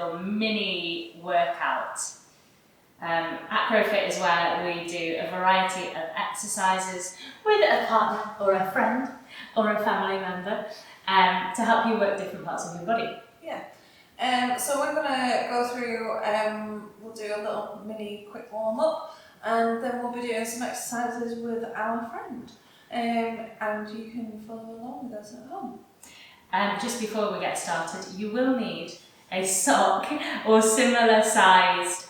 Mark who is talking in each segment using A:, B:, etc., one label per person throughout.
A: little mini workout. Acrofit is where we do a variety of exercises with a partner or a friend or a family member to help you work different parts of your body.
B: Yeah. So we're going to go through, we'll do a little mini quick warm up, and then we'll be doing some exercises with our friend. And you can follow along with us at home.
A: Just before we get started, you will need a sock or similar sized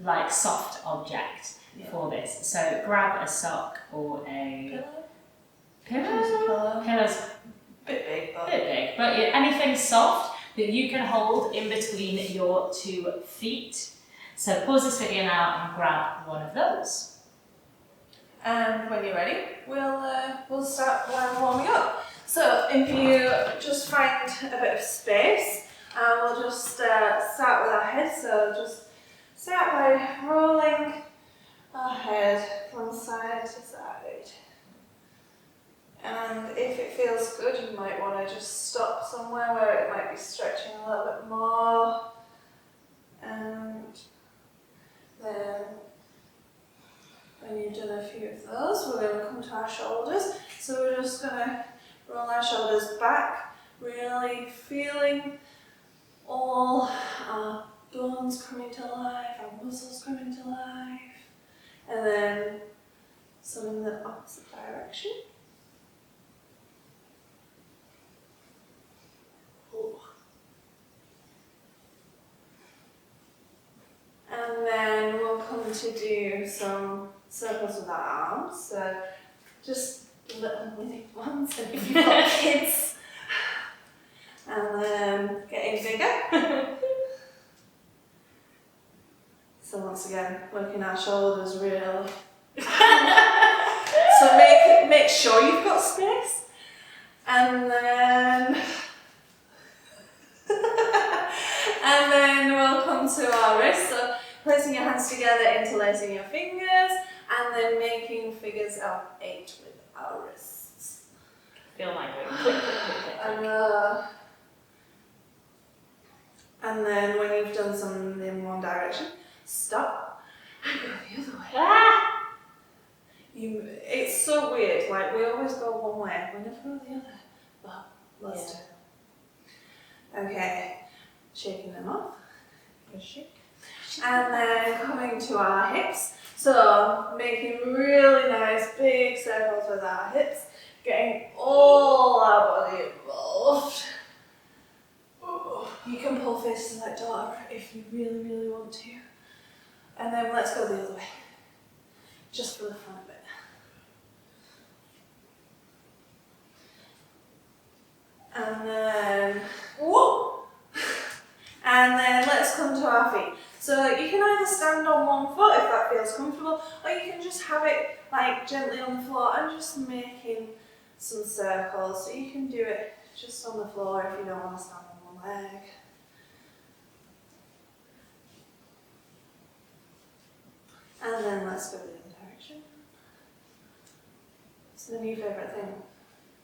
A: like soft object for this. So grab a sock or a pillow. Pillow's a bit big, but anything soft that you can hold in between your 2 feet. So pause this video now and grab one of those.
B: And when you're ready, we'll start warming up. So if you just find a bit of space, we'll just start with our head. So just start by rolling our head from side to side. And if it feels good, you might want to just stop somewhere where it might be stretching a little bit more. And then when you've done a few of those, we're going to come to our shoulders. So we're just going to roll our shoulders back, really feeling all our bones coming to life, our muscles coming to life. And then some in the opposite direction. And then we'll come to do some circles with our arms. So just little mini ones if you've got kids. And then getting bigger. So once again, working our shoulders really. So make sure you've got space. And then and then we'll come to our wrists. So placing your hands together, interlacing your fingers, and then making figures of 8 with our wrists.
A: Feel like going click, click, click, click.
B: And then when you've done some in one direction, stop and go the other way.
A: Ah!
B: It's so weird, like we always go one way, we never go the other. But let's do it. Okay, shaking them off. Good shake. And then coming to our hips. So making really nice big circles with our hips, getting all our body involved. You can pull faces like dog if you really, really want to. And then let's go the other way, just for the fun of it. And then, whoa! And then let's come to our feet. So you can either stand on one foot if that feels comfortable, or you can just have it like gently on the floor and just making some circles. So you can do it just on the floor if you don't want to stand on one leg. And then let's go the other direction. It's the new favourite thing.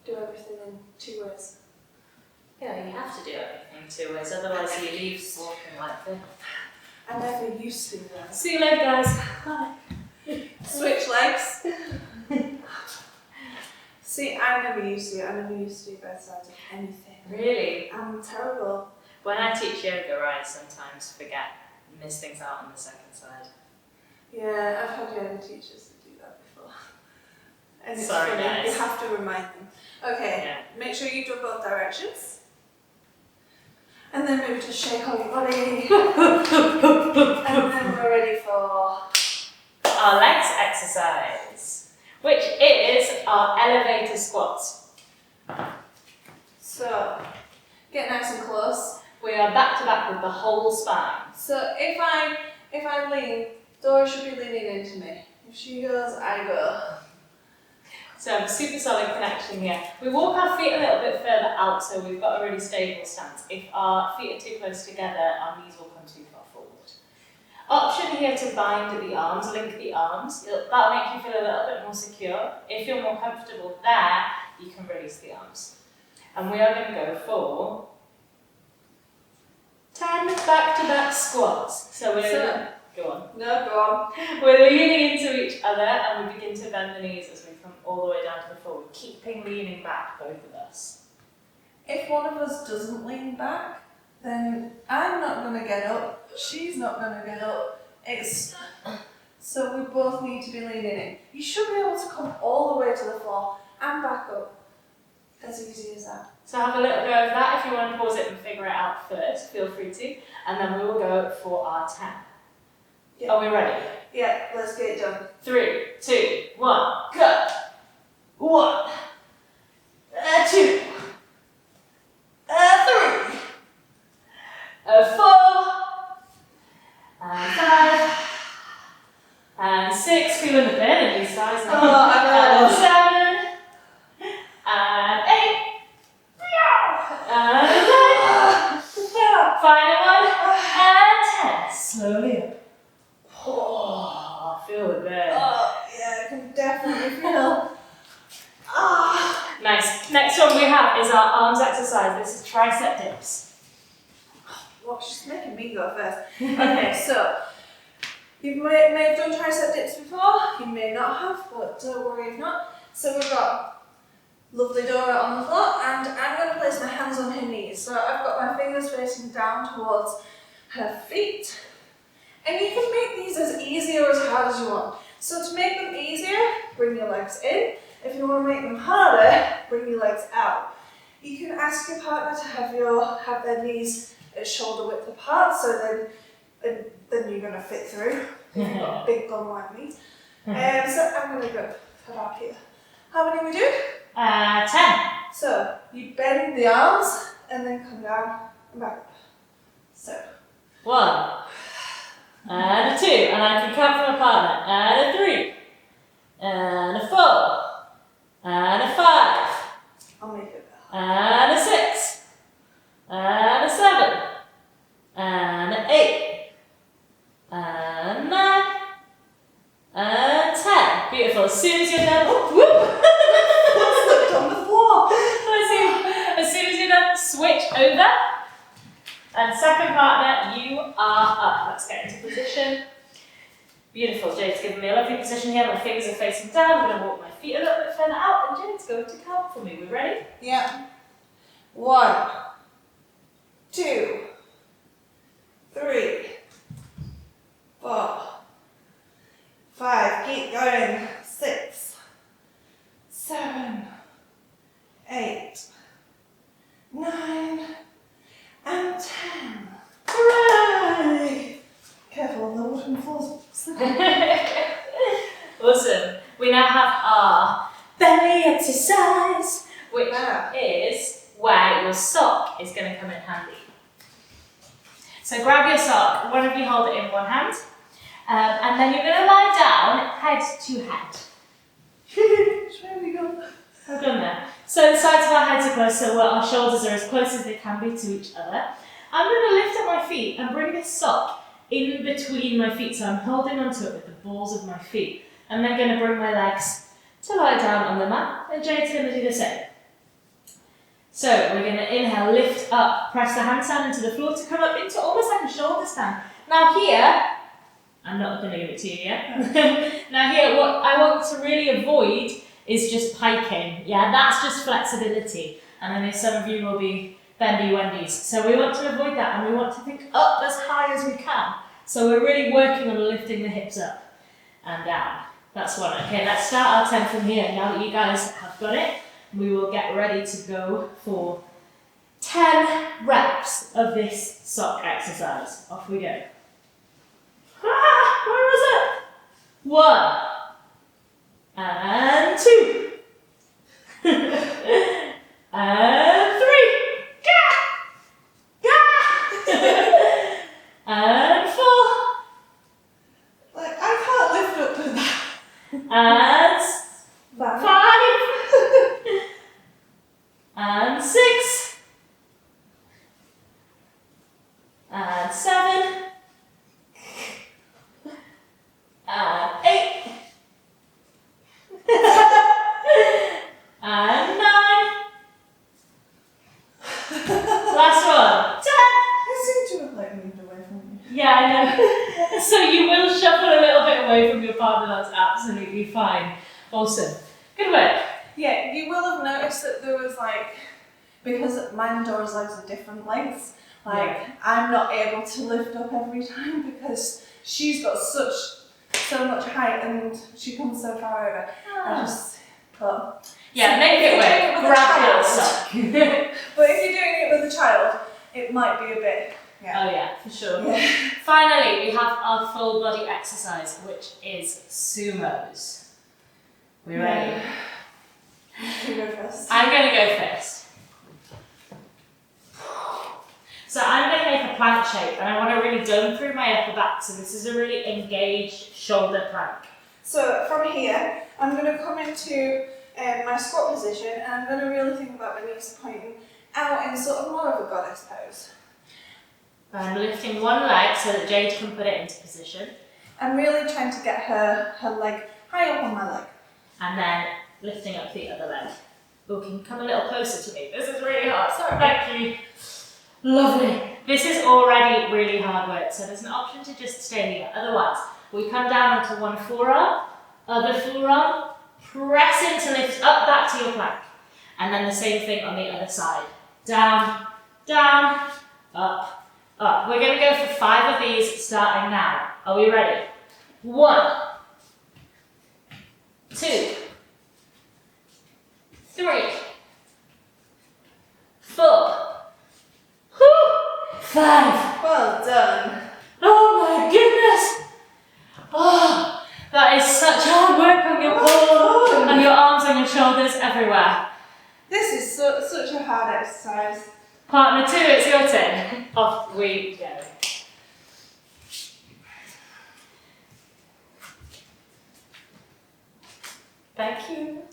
B: Do everything in 2 ways.
A: Yeah, you have to do everything 2 ways, otherwise you leave walking like this.
B: I never used to do that.
A: See you later, guys. Bye.
B: Switch legs. See, I never used to. I never used to do both sides of anything.
A: Really?
B: I'm terrible.
A: When I teach yoga, I sometimes miss things out on the second side.
B: Yeah, I've had yoga teachers that do that before. And it's
A: Sorry,
B: funny,
A: guys.
B: you have to remind them. Okay,
A: Yeah.
B: make sure you do both directions. And then maybe just shake all your body. And then we're ready for
A: our legs exercise, which is our elevator squats.
B: So, get nice and close.
A: We are back to back with the whole spine.
B: So if I lean, Dora should be leaning into me. If she goes, I go.
A: So super solid connection here. We walk our feet a little bit further out so we've got a really stable stance. If our feet are too close together, our knees will come too far forward. Option here to bind the arms, link the arms. That'll make you feel a little bit more secure. If you're more comfortable there, you can release the arms. And we are going to go for 10 back-to-back squats. So we're go on.
B: No, go on.
A: We're leaning into each other and we begin to bend the knees as we come all the way down to the floor. We're keeping leaning back, both of us.
B: If one of us doesn't lean back, then I'm not going to get up, she's not going to get up. So we both need to be leaning in. You should be able to come all the way to the floor and back up. As easy as that.
A: So have a little go of that. If you want to pause it and figure it out first, feel free to. And then we will go for our 10.
B: Yeah.
A: Are we ready?
B: Yeah, let's get it done.
A: 3, 2, 1, go! 1, 2, 3, 4, and 5, and 6. Feeling the burn in these thighs now.
B: Oh, I know.
A: And 7, and 8, and 9, final one, and 10. Slowly up. Oh, feel the burn.
B: Oh, yeah, I can definitely feel. Ah.
A: Nice. Next one we have is our arms exercise. This is tricep dips.
B: Well, she's making me go first. Okay, so you may have done tricep dips before, you may not have, but don't worry if not. So we've got lovely Dora on the floor, and I'm going to place my hands on her knees. So I've got my fingers facing down towards her feet. And you can make these as easy or as hard as you want. So to make them easier, bring your legs in. If you want to make them harder, bring your legs out. You can ask your partner to have their knees at shoulder width apart, so then you're going to fit through if you've got a big bum like me. So I'm going to go for that here. How many we do?
A: 10.
B: So you bend the arms and then come down and back up. So
A: 1, and a 2, and I can count from a partner, and a 3, and a 4, and a 5,
B: I'll make it better.
A: and a 6, and a 7, and an 8, and 9, and 10. Beautiful. As soon as you're done,
B: Slipped on the floor.
A: as soon as you're done, switch over. And second partner, you are up. Let's get into position. Beautiful. Jade's given me a lovely position here. My fingers are facing down. I'm going to walk my feet a little bit further out, and Jade's going to count for me. We ready?
B: Yeah. 1, 2, 3, 4, 5. Keep going. 6, 7, 8, 9, and 10. Hooray! Careful, the wooden floor's slipping.
A: Awesome. We now have our belly exercise, which is where your sock is going to come in handy. So grab your sock, one of you hold it in one hand, and then you're going to lie down head to head.
B: Where we go?
A: I've done that. So the sides of our heads are close, so our shoulders are as close as they can be to each other. I'm going to lift up my feet and bring this sock in between my feet, so I'm holding onto it with the balls of my feet. I'm then going to bring my legs to lie down on the mat, and Jade's going to do the same. So we're going to inhale, lift up, press the handstand into the floor to come up into almost like a shoulder stand. Now here, I'm not going to give it to you yet. Now here, what I want to really avoid is just piking. Yeah, that's just flexibility. And I know some of you will be bendy wendies. So we want to avoid that, and we want to think up as high as we can. So we're really working on lifting the hips up and down. That's one. Okay, let's start our 10 from here. Now that you guys have got it, we will get ready to go for 10 reps of this sock exercise. Off we go. Where was it? 1, and 2, and 3, and 4,
B: Like, I can't lift up with that.
A: and 5, and 6, and 7, and 8, absolutely fine. Awesome. Good work.
B: Yeah, you will have noticed that there was like, because mine and Dora's legs are different lengths, like I'm not able to lift up every time because she's got so much height and she comes so far over. I just thought,
A: yeah,
B: so
A: make it work. Grab that sock.
B: But if you're doing it with a child, it might be a bit. Yeah.
A: Oh yeah, for sure.
B: Yeah.
A: Finally, we have our full body exercise, which is Sumos. We ready?
B: You go first.
A: I'm going to go first. So I'm going to make a plank shape, and I want to really dome through my upper back. So this is a really engaged shoulder plank.
B: So from here, I'm going to come into my squat position, and I'm going to really think about my knees pointing out in sort of more of a goddess pose.
A: I'm lifting one leg so that Jade can put it into position.
B: I'm really trying to get her leg high up on my leg.
A: And then lifting up the other leg. Oh, can you come a little closer to me? This is really hard. Sorry. Thank you. Lovely. This is already really hard work, so there's an option to just stay here. Otherwise, we come down onto one forearm, other forearm, press in to lift up back to your plank. And then the same thing on the other side. Down, down, up, up. We're going to go for 5 of these starting now. Are we ready? 1, 2, 3, 4, 5.
B: Well done.
A: Oh my goodness! Oh, that is such hard work on your core and your arms and your shoulders everywhere.
B: This is such a hard exercise.
A: Partner 2, it's your turn. Off we go. Thank you.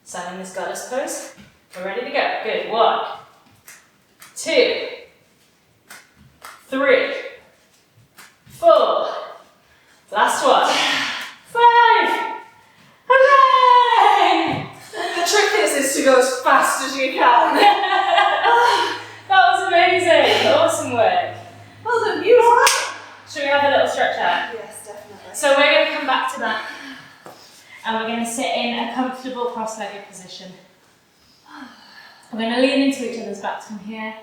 A: Simon has got us pose. We're ready to go. Good. 1, 2, 3, 4. Last one. 5. Hooray!
B: The trick is to go as fast as you can.
A: That was amazing. Awesome work.
B: Well done, you.
A: Should we have a little stretch out?
B: Yes, definitely.
A: So we're going to come back to that. And we're going to sit in a comfortable cross-legged position. We're going to lean into each other's backs from here.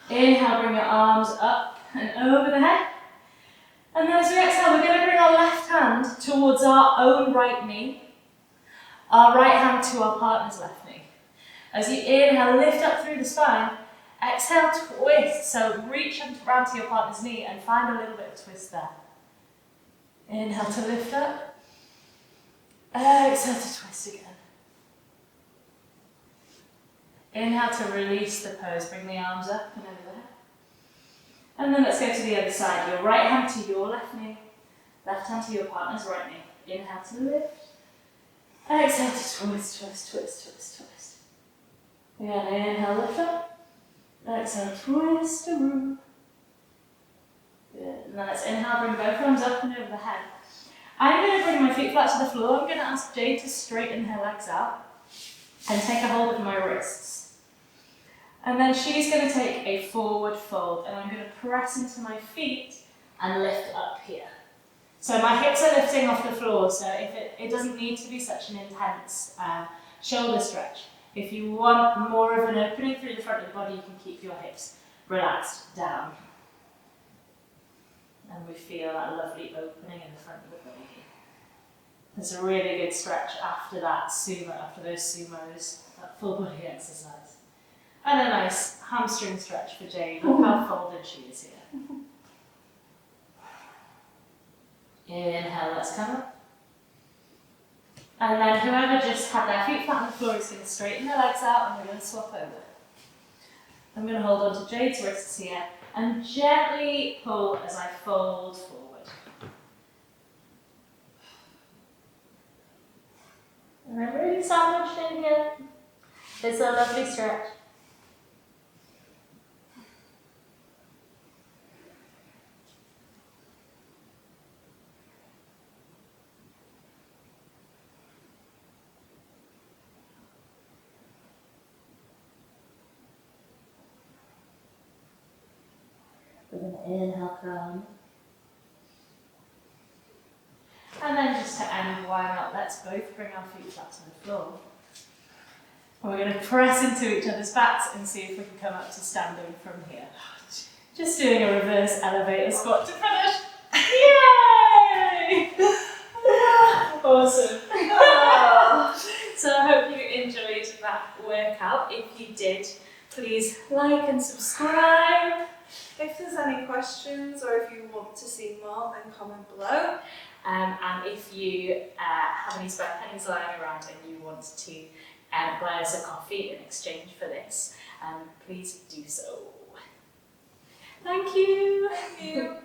A: Inhale, bring your arms up and over the head. And then as we exhale, we're going to bring our left hand towards our own right knee. Our right hand to our partner's left knee. As you inhale, lift up through the spine. Exhale, twist. So reach around to your partner's knee and find a little bit of twist there. Inhale to lift up. Exhale to twist again. Inhale to release the pose. Bring the arms up and over there. And then let's go to the other side. Your right hand to your left knee. Left hand to your partner's right knee. Inhale to lift. Exhale to twist, twist, twist, twist, twist. Again, inhale, lift up. Exhale, twist around. Good. And then let's inhale, bring both arms up and over the head. I'm going to bring my feet flat to the floor. I'm going to ask Jade to straighten her legs out and take a hold of my wrists. And then she's going to take a forward fold and I'm going to press into my feet and lift up here. So my hips are lifting off the floor, so if it doesn't need to be such an intense shoulder stretch. If you want more of an opening through the front of the body, you can keep your hips relaxed down. And we feel that lovely opening in the front of the body. There's a really good stretch after that sumo, after those sumos, that full body exercise. And a nice hamstring stretch for Jade. Look how folded she is here. Inhale, let's come up. And then whoever just had their feet flat on the floor is going to straighten their legs out and we're going to swap over. I'm going to hold on to Jade's wrists here and gently pull as I fold forward. And I'm really sandwiched in here. It's a lovely stretch. We're going to inhale, come. And then just to end, why not let's both bring our feet flat to the floor. And we're going to press into each other's backs and see if we can come up to standing from here. Just doing a reverse elevator squat to finish. Yay! Awesome. So I hope you enjoyed that workout. If you did, please like and subscribe.
B: If there's any questions or if you want to see more, then comment below.
A: And if you have any spare pennies lying around and you want to buy us a coffee in exchange for this, please do so. Thank you.
B: Thank you.